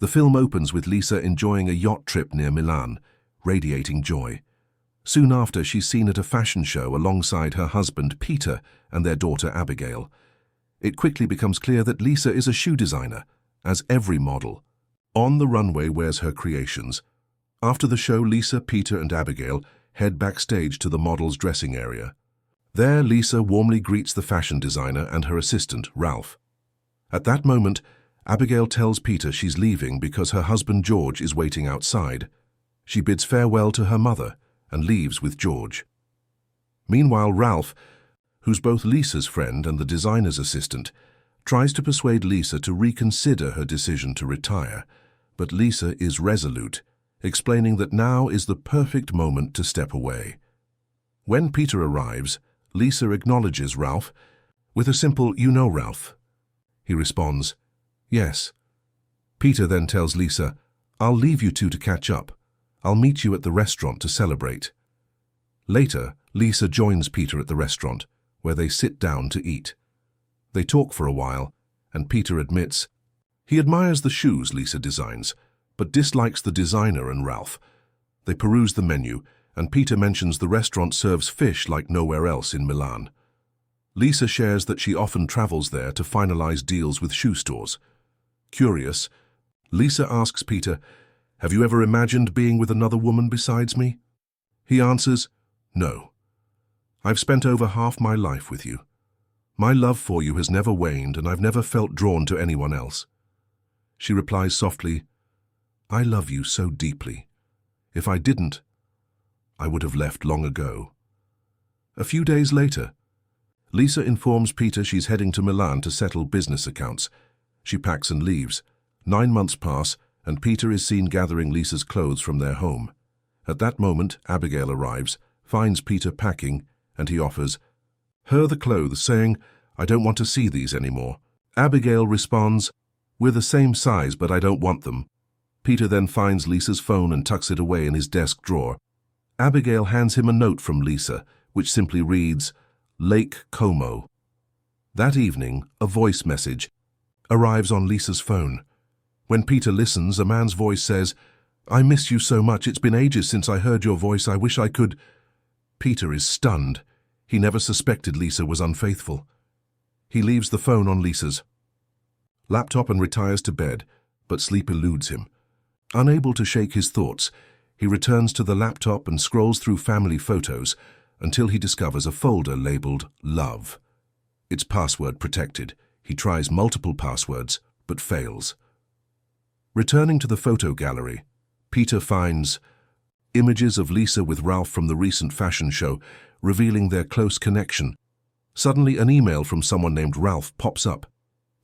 The film opens with Lisa enjoying a yacht trip near Milan, radiating joy. Soon after, she's seen at a fashion show alongside her husband Peter and their daughter Abigail. It quickly becomes clear that Lisa is a shoe designer, as every model on the runway wears her creations. After the show, Lisa, Peter and Abigail head backstage to the model's dressing area. There, Lisa warmly greets the fashion designer and her assistant, Ralph. At that moment, Abigail tells Peter she's leaving because her husband George is waiting outside. She bids farewell to her mother and leaves with George. Meanwhile, Ralph, who's both Lisa's friend and the designer's assistant, tries to persuade Lisa to reconsider her decision to retire, but Lisa is resolute, explaining that now is the perfect moment to step away. When Peter arrives, Lisa acknowledges Ralph with a simple, "You know Ralph." He responds, "Yes." Peter then tells Lisa, "I'll leave you two to catch up. I'll meet you at the restaurant to celebrate." Later, Lisa joins Peter at the restaurant, where they sit down to eat. They talk for a while, and Peter admits he admires the shoes Lisa designs, but dislikes the designer and Ralph. They peruse the menu, and Peter mentions the restaurant serves fish like nowhere else in Milan. Lisa shares that she often travels there to finalize deals with shoe stores. Curious, Lisa asks Peter, "Have you ever imagined being with another woman besides me?" He answers, "No. I've spent over half my life with you. My love for you has never waned, and I've never felt drawn to anyone else." She replies softly, "I love you so deeply. If I didn't, I would have left long ago." A few days later, Lisa informs Peter she's heading to Milan to settle business accounts. She packs and leaves. 9 months pass, and Peter is seen gathering Lisa's clothes from their home. At that moment, Abigail arrives, finds Peter packing, and he offers her the clothes, saying, "I don't want to see these anymore." Abigail responds, "We're the same size, but I don't want them." Peter then finds Lisa's phone and tucks it away in his desk drawer. Abigail hands him a note from Lisa, which simply reads, "Lake Como." That evening, a voice message arrives on Lisa's phone. When Peter listens, a man's voice says, "I miss you so much. It's been ages since I heard your voice. I wish I could." Peter is stunned. He never suspected Lisa was unfaithful. He leaves the phone on Lisa's laptop and retires to bed, but sleep eludes him. Unable to shake his thoughts, he returns to the laptop and scrolls through family photos until he discovers a folder labeled Love. It's password protected. He tries multiple passwords, but fails. Returning to the photo gallery, Peter finds images of Lisa with Ralph from the recent fashion show, revealing their close connection. Suddenly, an email from someone named Ralph pops up.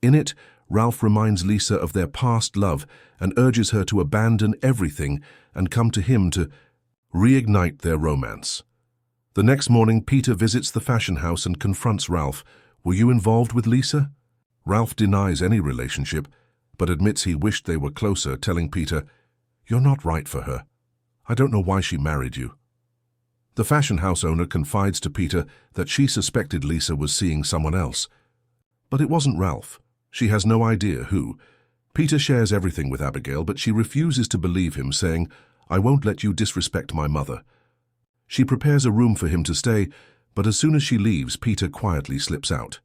In it, Ralph reminds Lisa of their past love and urges her to abandon everything and come to him to reignite their romance. The next morning, Peter visits the fashion house and confronts Ralph. "Were you involved with Lisa?" Ralph denies any relationship, but admits he wished they were closer, telling Peter, "You're not right for her. I don't know why she married you." The fashion house owner confides to Peter that she suspected Lisa was seeing someone else. But it wasn't Ralph. She has no idea who. Peter shares everything with Abigail, but she refuses to believe him, saying, "I won't let you disrespect my mother." She prepares a room for him to stay, but as soon as she leaves, Peter quietly slips out.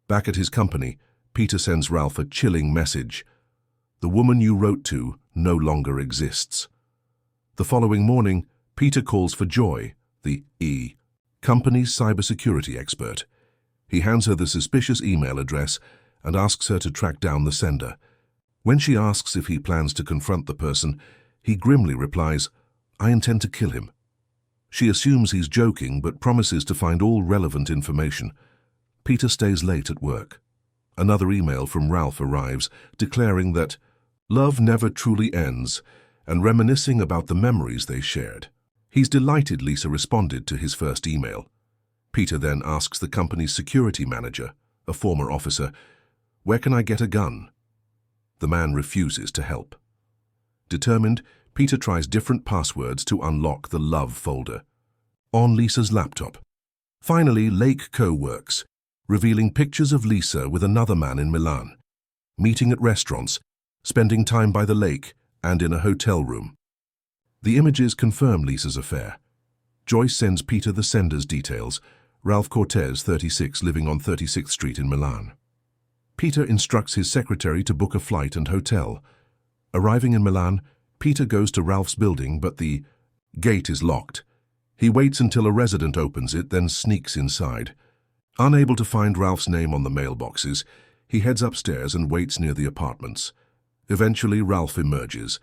Back at his company, Peter sends Ralph a chilling message. "The woman you wrote to no longer exists." The following morning, Peter calls for Joy, the company's cybersecurity expert. He hands her the suspicious email address and asks her to track down the sender. When she asks if he plans to confront the person, he grimly replies, "I intend to kill him." She assumes he's joking, but promises to find all relevant information. Peter stays late at work. Another email from Ralph arrives, declaring that love never truly ends, and reminiscing about the memories they shared. He's delighted Lisa responded to his first email. Peter then asks the company's security manager, a former officer, "Where can I get a gun?" The man refuses to help. Determined, Peter tries different passwords to unlock the Love folder on Lisa's laptop. Finally, Lake Co works, revealing pictures of Lisa with another man in Milan. Meeting at restaurants, spending time by the lake and in a hotel room. The images confirm Lisa's affair. Joyce sends Peter the sender's details, Ralph Cortez, 36, living on 36th Street in Milan. Peter instructs his secretary to book a flight and hotel. Arriving in Milan, Peter goes to Ralph's building, but the gate is locked. He waits until a resident opens it, then sneaks inside. Unable to find Ralph's name on the mailboxes, he heads upstairs and waits near the apartments. Eventually, Ralph emerges.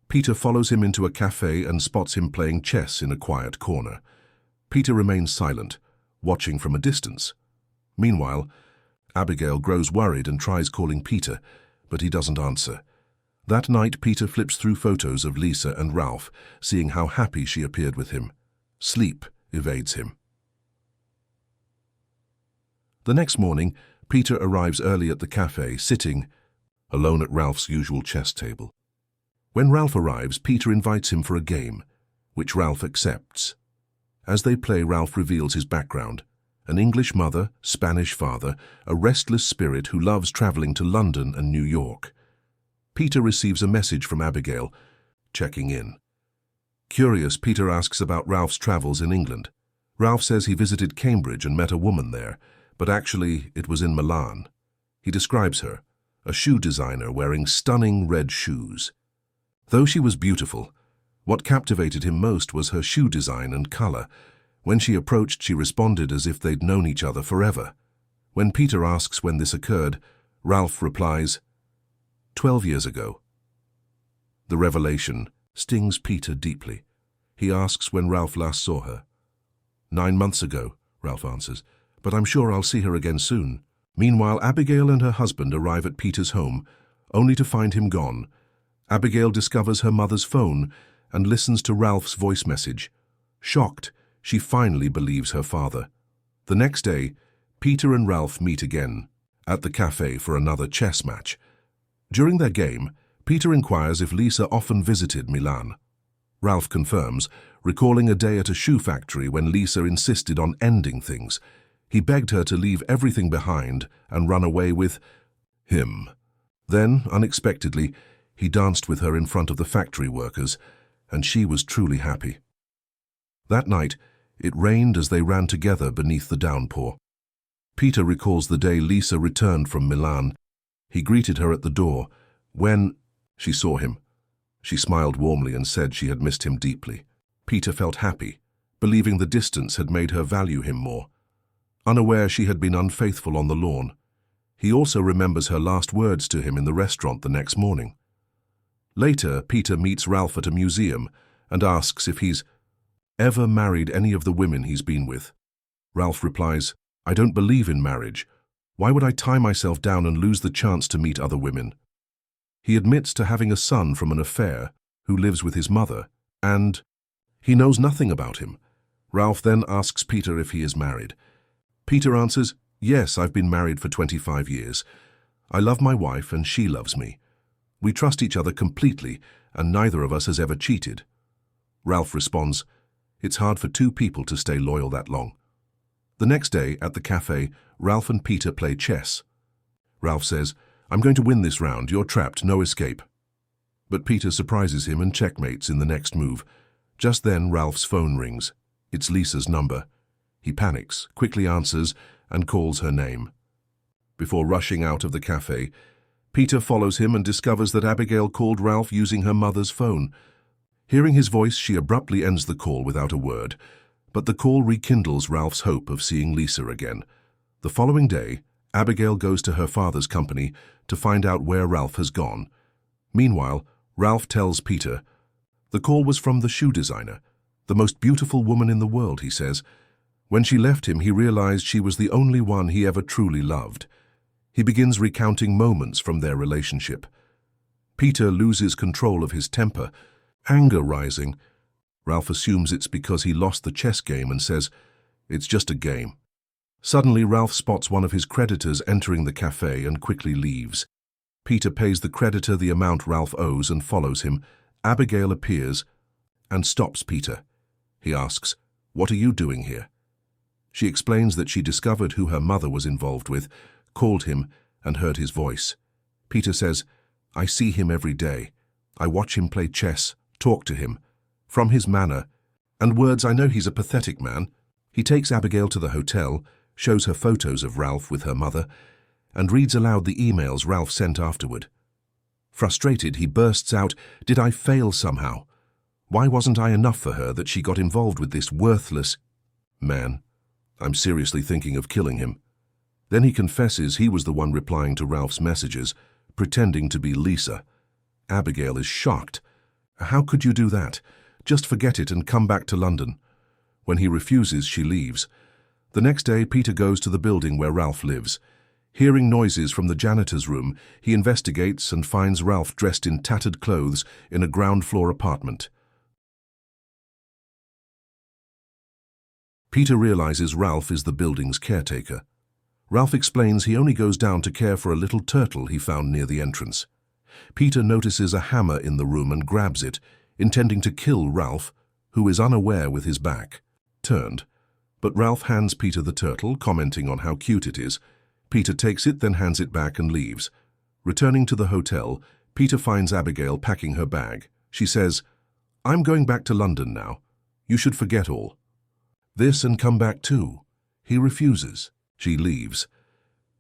Peter follows him into a cafe and spots him playing chess in a quiet corner. Peter remains silent, watching from a distance. Meanwhile, Abigail grows worried and tries calling Peter, but he doesn't answer. That night, Peter flips through photos of Lisa and Ralph, seeing how happy she appeared with him. Sleep evades him. The next morning, Peter arrives early at the cafe, sitting alone at Ralph's usual chess table. When Ralph arrives, Peter invites him for a game, which Ralph accepts. As they play, Ralph reveals his background: an English mother, Spanish father, a restless spirit who loves traveling to London and New York. Peter receives a message from Abigail, checking in. Curious, Peter asks about Ralph's travels in England. Ralph says he visited Cambridge and met a woman there, but actually it was in Milan. He describes her, a shoe designer wearing stunning red shoes. Though she was beautiful, what captivated him most was her shoe design and color. When she approached, she responded as if they'd known each other forever. When Peter asks when this occurred, Ralph replies, 12 years ago. The revelation stings Peter deeply. He asks when Ralph last saw her. 9 months ago, Ralph answers, but I'm sure I'll see her again soon. Meanwhile, Abigail and her husband arrive at Peter's home, only to find him gone. Abigail discovers her mother's phone and listens to Ralph's voice message. Shocked, she finally believes her father. The next day, Peter and Ralph meet again at the cafe for another chess match. During their game, Peter inquires if Lisa often visited Milan. Ralph confirms, recalling a day at a shoe factory when Lisa insisted on ending things. He begged her to leave everything behind and run away with him. Then, unexpectedly, he danced with her in front of the factory workers, and she was truly happy. That night, it rained as they ran together beneath the downpour. Peter recalls the day Lisa returned from Milan. He greeted her at the door. When she saw him, she smiled warmly and said she had missed him deeply. Peter felt happy, believing the distance had made her value him more. Unaware she had been unfaithful on the lawn. He also remembers her last words to him in the restaurant the next morning. Later, Peter meets Ralph at a museum and asks if he's ever married any of the women he's been with. Ralph replies, I don't believe in marriage. Why would I tie myself down and lose the chance to meet other women? He admits to having a son from an affair who lives with his mother, and he knows nothing about him. Ralph then asks Peter if he is married. Peter answers, yes, I've been married for 25 years. I love my wife and she loves me. We trust each other completely, and neither of us has ever cheated. Ralph responds, it's hard for two people to stay loyal that long. The next day, at the cafe, Ralph and Peter play chess. Ralph says, I'm going to win this round, you're trapped, no escape. But Peter surprises him and checkmates in the next move. Just then, Ralph's phone rings. It's Lisa's number. He panics, quickly answers, and calls her name. Before rushing out of the cafe, Peter follows him and discovers that Abigail called Ralph using her mother's phone. Hearing his voice, she abruptly ends the call without a word, but the call rekindles Ralph's hope of seeing Lisa again. The following day, Abigail goes to her father's company to find out where Ralph has gone. Meanwhile, Ralph tells Peter, the call was from the shoe designer, the most beautiful woman in the world, he says. When she left him, he realized she was the only one he ever truly loved. He begins recounting moments from their relationship. Peter loses control of his temper, anger rising. Ralph assumes it's because he lost the chess game and says, it's just a game. Suddenly, Ralph spots one of his creditors entering the cafe and quickly leaves. Peter pays the creditor the amount Ralph owes and follows him. Abigail appears and stops Peter. He asks, what are you doing here? She explains that she discovered who her mother was involved with, called him, and heard his voice. Peter says, I see him every day. I watch him play chess, talk to him. From his manner and words, I know he's a pathetic man. He takes Abigail to the hotel, shows her photos of Ralph with her mother, and reads aloud the emails Ralph sent afterward. Frustrated, he bursts out, "Did I fail somehow? Why wasn't I enough for her that she got involved with this worthless man? I'm seriously thinking of killing him." Then he confesses he was the one replying to Ralph's messages, pretending to be Lisa. Abigail is shocked. "How could you do that? Just forget it and come back to London." When he refuses, she leaves. The next day, Peter goes to the building where Ralph lives. Hearing noises from the janitor's room, he investigates and finds Ralph dressed in tattered clothes in a ground-floor apartment. Peter realizes Ralph is the building's caretaker. Ralph explains he only goes down to care for a little turtle he found near the entrance. Peter notices a hammer in the room and grabs it, intending to kill Ralph, who is unaware with his back turned. But Ralph hands Peter the turtle, commenting on how cute it is. Peter takes it, then hands it back and leaves. Returning to the hotel, Peter finds Abigail packing her bag. She says, "I'm going back to London now. You should forget all this and come back too." He refuses. She leaves.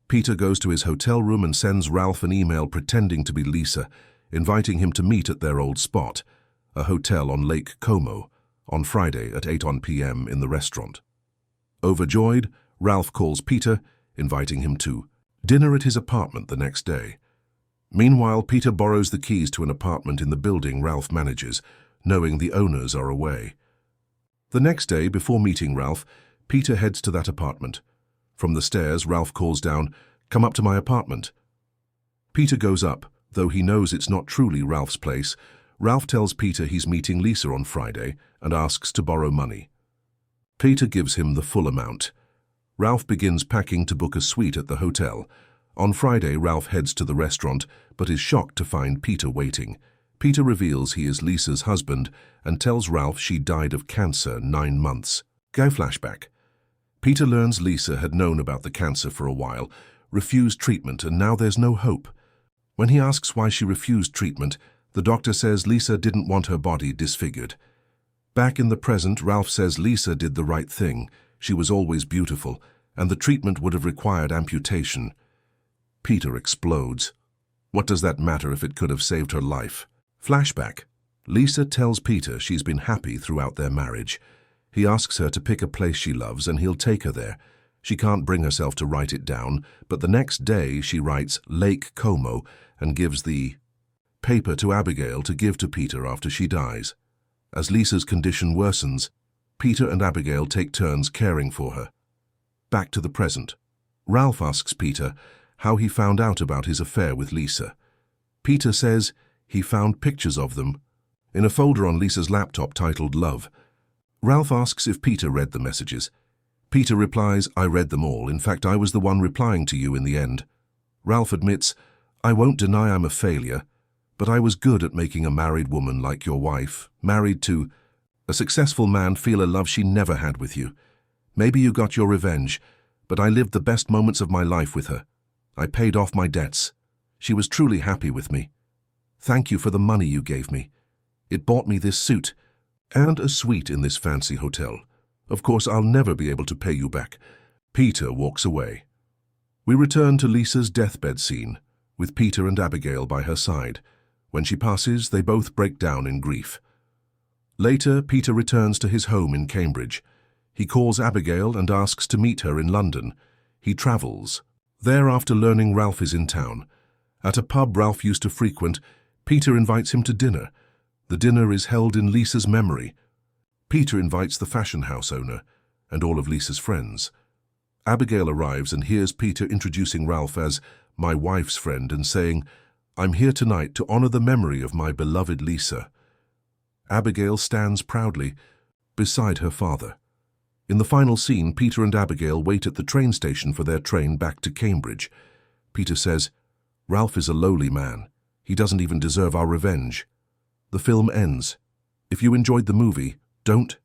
Peter goes to his hotel room and sends Ralph an email pretending to be Lisa, inviting him to meet at their old spot, a hotel on Lake Como, on Friday at 8 p.m. in the restaurant. Overjoyed, Ralph calls Peter, inviting him to dinner at his apartment the next day. Meanwhile, Peter borrows the keys to an apartment in the building Ralph manages, knowing the owners are away. The next day, before meeting Ralph, Peter heads to that apartment. From the stairs, Ralph calls down, "Come up to my apartment." Peter goes up, though he knows it's not truly Ralph's place. Ralph tells Peter he's meeting Lisa on Friday and asks to borrow money. Peter gives him the full amount. Ralph begins packing to book a suite at the hotel. On Friday, Ralph heads to the restaurant, but is shocked to find Peter waiting. Peter reveals he is Lisa's husband and tells Ralph she died of cancer 9 months. Go flashback. Peter learns Lisa had known about the cancer for a while, refused treatment, and now there's no hope. When he asks why she refused treatment, the doctor says Lisa didn't want her body disfigured. Back in the present, Ralph says Lisa did the right thing. She was always beautiful, and the treatment would have required amputation. Peter explodes. What does that matter if it could have saved her life? Flashback. Lisa tells Peter she's been happy throughout their marriage. He asks her to pick a place she loves and he'll take her there. She can't bring herself to write it down, but the next day she writes Lake Como and gives the paper to Abigail to give to Peter after she dies. As Lisa's condition worsens, Peter and Abigail take turns caring for her. Back to the present. Ralph asks Peter how he found out about his affair with Lisa. Peter says he found pictures of them in a folder on Lisa's laptop titled Love. Ralph asks if Peter read the messages. Peter replies, "I read them all. In fact, I was the one replying to you in the end." Ralph admits, "I won't deny I'm a failure, but I was good at making a married woman like your wife, married to a successful man, feel a love she never had with you. Maybe you got your revenge, but I lived the best moments of my life with her. I paid off my debts. She was truly happy with me. Thank you for the money you gave me. It bought me this suit and a suite in this fancy hotel. Of course, I'll never be able to pay you back." Peter walks away. We return to Lisa's deathbed scene, with Peter and Abigail by her side. When she passes, they both break down in grief. Later, Peter returns to his home in Cambridge. He calls Abigail and asks to meet her in London. He travels. There, after learning Ralph is in town. At a pub Ralph used to frequent, Peter invites him to dinner. The dinner is held in Lisa's memory. Peter invites the fashion house owner and all of Lisa's friends. Abigail arrives and hears Peter introducing Ralph as "my wife's friend" and saying, "I'm here tonight to honor the memory of my beloved Lisa." Abigail stands proudly beside her father. In the final scene, Peter and Abigail wait at the train station for their train back to Cambridge. Peter says, "Ralph is a lowly man. He doesn't even deserve our revenge." The film ends. If you enjoyed the movie, don't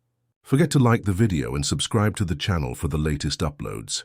forget to like the video and subscribe to the channel for the latest uploads.